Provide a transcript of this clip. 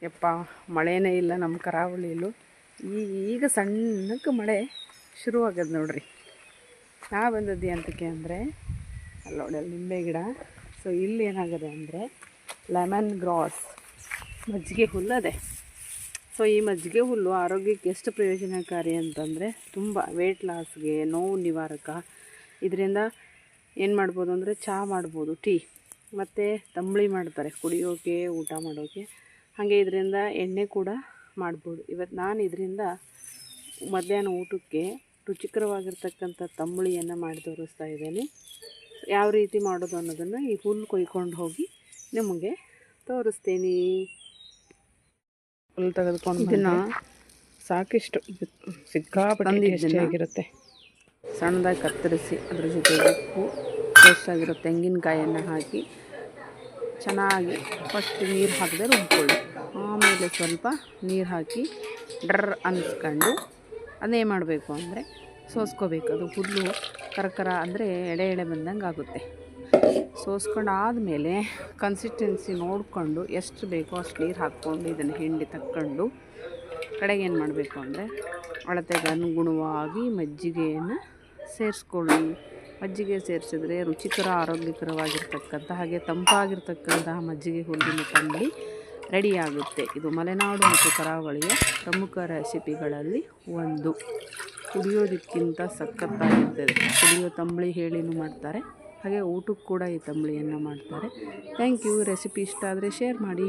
ಯಪ್ಪ ಮಳೆನೇ ಇಲ್ಲ ನಮ್ಮ ಕರಾವಳಿಯಲ್ಲೂ. ಈಗ ಸಣ್ಣಕ್ಕೆ ಮಳೆ ಶುರುವಾಗದು ನೋಡ್ರಿ. ನಾ ಬಂದದ್ದು ಅಂತಕ್ಕೆ ಅಂದರೆ ಅಲ್ಲೋಡಲ್ಲಿ ನಿಂಬೆ ಗಿಡ. ಸೊ ಇಲ್ಲಿ ಏನಾಗಿದೆ ಅಂದರೆ ಲೆಮನ್ ಗ್ರಾಸ್ ಮಜ್ಜಿಗೆ ಹುಲ್ಲದೆ. ಸೊ ಈ ಮಜ್ಜಿಗೆ ಹುಲ್ಲು ಆರೋಗ್ಯಕ್ಕೆ ಎಷ್ಟು ಪ್ರಯೋಜನಕಾರಿ ಅಂತಂದರೆ ತುಂಬ ವೆಯ್ಟ್ ಲಾಸ್ಗೆ, ನೋವು ನಿವಾರಕ. ಇದರಿಂದ ಏನು ಮಾಡ್ಬೋದು ಅಂದರೆ ಚಹಾ ಮಾಡ್ಬೋದು, ಟೀ, ಮತ್ತು ತಂಬಳಿ ಮಾಡ್ತಾರೆ ಕುಡಿಯೋಕೆ, ಊಟ ಮಾಡೋಕ್ಕೆ. ಹಾಗೆ ಇದರಿಂದ ಎಣ್ಣೆ ಕೂಡ ಮಾಡ್ಬೋದು. ಇವತ್ತು ನಾನು ಇದರಿಂದ ಮಧ್ಯಾಹ್ನ ಊಟಕ್ಕೆ ರುಚಿಕರವಾಗಿರ್ತಕ್ಕಂಥ ತಂಬಳಿಯನ್ನು ಮಾಡಿ ತೋರಿಸ್ತಾ ಇದ್ದೇನೆ. ಯಾವ ರೀತಿ ಮಾಡೋದು ಅನ್ನೋದನ್ನು ಈ ಹುಲ್ಲು ಕೊಯ್ಕೊಂಡು ಹೋಗಿ ನಿಮಗೆ ತೋರಿಸ್ತೀನಿ. ಹುಲ್ಲು ತೆಗೆದುಕೊಂಡು ಇದನ್ನು ಸಾಕಿಷ್ಟು ಸಿಕ್ಕಾಪಟ್ಟೆ ಟೇಸ್ಟಿಯಾಗಿರುತ್ತೆ. ಸಣ್ಣದಾಗಿ ಕತ್ತರಿಸಿ ಅದ್ರ ಜೊತೆಗೆ ಉಪ್ಪು, ಫ್ರೆಶ್ಶಾಗಿರೋ ತೆಂಗಿನಕಾಯನ್ನು ಹಾಕಿ ಚೆನ್ನಾಗಿ ಫಸ್ಟ್ ನೀರು ಹಾಕಿದೆ ರುಬ್ಕೊಳ್ಳಿ. ಆಮೇಲೆ ಸ್ವಲ್ಪ ನೀರು ಹಾಕಿ ಡ್ರರ್ ಅನ್ನಿಸ್ಕೊಂಡು ಅದೇ ಮಾಡಬೇಕು ಅಂದರೆ ಸೋಸ್ಕೋಬೇಕು. ಅದು ಹುಲ್ಲು ಕರಕರ ಅಂದರೆ ಎಳೆ ಎಳೆ ಬಂದಂಗೆ ಆಗುತ್ತೆ. ಸೋಸ್ಕೊಂಡು ಆದಮೇಲೆ ಕನ್ಸಿಸ್ಟೆನ್ಸಿ ನೋಡಿಕೊಂಡು ಎಷ್ಟು ಬೇಕೋ ಅಷ್ಟು ನೀರು ಹಾಕ್ಕೊಂಡು ಇದನ್ನು ಹಿಂಡಿ ತಕ್ಕೊಂಡು ಕಡೆಗೆ ಏನು ಮಾಡಬೇಕು ಅಂದರೆ ಅಳತೆಗೆ ಅನುಗುಣವಾಗಿ ಮಜ್ಜಿಗೆಯನ್ನು ಸೇರಿಸ್ಕೊಳ್ಳಿ. ಮಜ್ಜಿಗೆ ಸೇರಿಸಿದ್ರೆ ರುಚಿಕರ, ಆರೋಗ್ಯಕರವಾಗಿರ್ತಕ್ಕಂಥ ಹಾಗೆ ತಂಪಾಗಿರ್ತಕ್ಕಂತಹ ಮಜ್ಜಿಗೆ ಹುಲ್ಲಿನ ತಂಬಳಿ ರೆಡಿಯಾಗುತ್ತೆ. ಇದು ಮಲೆನಾಡು ಮತ್ತು ಕರಾವಳಿಯ ಪ್ರಮುಖ ರೆಸಿಪಿಗಳಲ್ಲಿ ಒಂದು. ಕುಡಿಯೋದಕ್ಕಿಂತ ಸಖತ್ತಾಗಿರ್ತದೆ. ಕುಡಿಯೋ ತಂಬಳಿ ಹೇಳಿನೂ ಮಾಡ್ತಾರೆ, ಹಾಗೆ ಊಟಕ್ಕೆ ಕೂಡ ಈ ತಂಬಳಿಯನ್ನು ಮಾಡ್ತಾರೆ. Thank you. ರೆಸಿಪಿ ಇಷ್ಟ ಆದರೆ ಶೇರ್ ಮಾಡಿ.